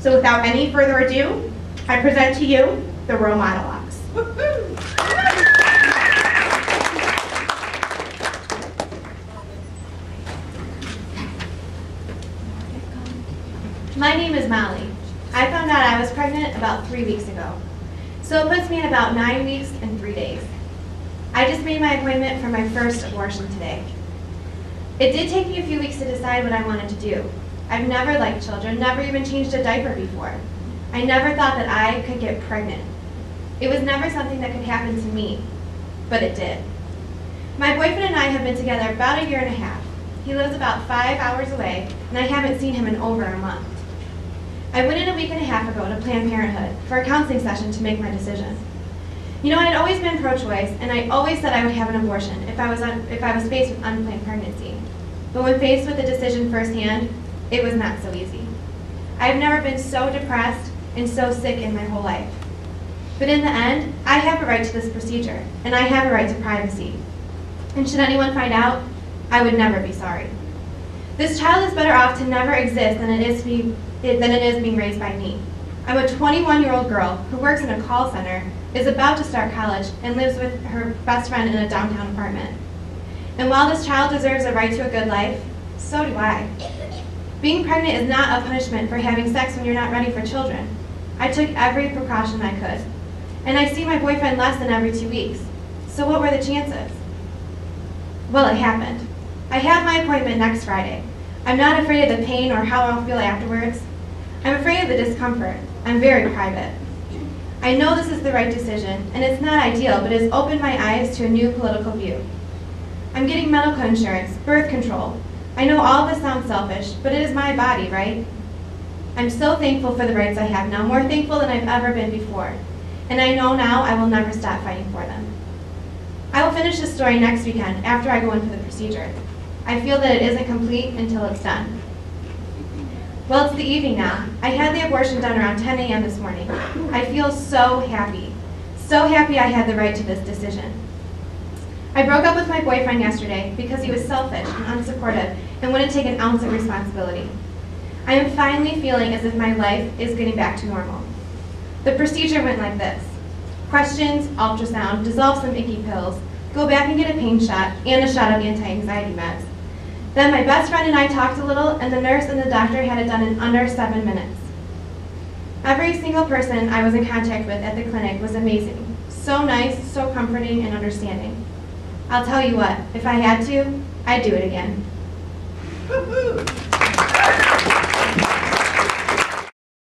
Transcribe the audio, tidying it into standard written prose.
So without any further ado, I present to you the Roe Monologues. My name is Molly. I found out I was pregnant about 3 weeks ago. So it puts me at about 9 weeks and 3 days. I just made my appointment for my first abortion today. It did take me a few weeks to decide what I wanted to do. I've never liked children, never even changed a diaper before. I never thought that I could get pregnant. It was never something that could happen to me, but it did. My boyfriend and I have been together about 1.5 years. He lives about 5 hours away, and I haven't seen him in over a month. I went in 1.5 weeks ago to Planned Parenthood for a counseling session to make my decision. You know, I had always been pro-choice, and I always said I would have an abortion if I was faced with unplanned pregnancy. But when faced with the decision firsthand, it was not so easy. I have never been so depressed and so sick in my whole life. But in the end, I have a right to this procedure, and I have a right to privacy. And should anyone find out, I would never be sorry. This child is better off to never exist than it is being raised by me. I'm a 21-year-old girl who works in a call center, is about to start college, and lives with her best friend in a downtown apartment. And while this child deserves a right to a good life, so do I. Being pregnant is not a punishment for having sex when you're not ready for children. I took every precaution I could. And I see my boyfriend less than every 2 weeks. So what were the chances? Well, it happened. I have my appointment next Friday. I'm not afraid of the pain or how I'll feel afterwards. I'm afraid of the discomfort. I'm very private. I know this is the right decision, and it's not ideal, but it's opened my eyes to a new political view. I'm getting medical insurance, birth control. I know all of this sounds selfish, but it is my body, right? I'm so thankful for the rights I have now, more thankful than I've ever been before. And I know now I will never stop fighting for them. I will finish this story next weekend after I go in for the procedure. I feel that it isn't complete until it's done. Well, it's the evening now. I had the abortion done around 10 a.m. this morning. I feel so happy. So happy I had the right to this decision. I broke up with my boyfriend yesterday because he was selfish and unsupportive and wouldn't take an ounce of responsibility. I am finally feeling as if my life is getting back to normal. The procedure went like this. Questions, ultrasound, dissolve some icky pills, go back and get a pain shot and a shot of anti-anxiety meds. Then my best friend and I talked a little, and the nurse and the doctor had it done in under 7 minutes. Every single person I was in contact with at the clinic was amazing. So nice, so comforting, and understanding. I'll tell you what, if I had to, I'd do it again.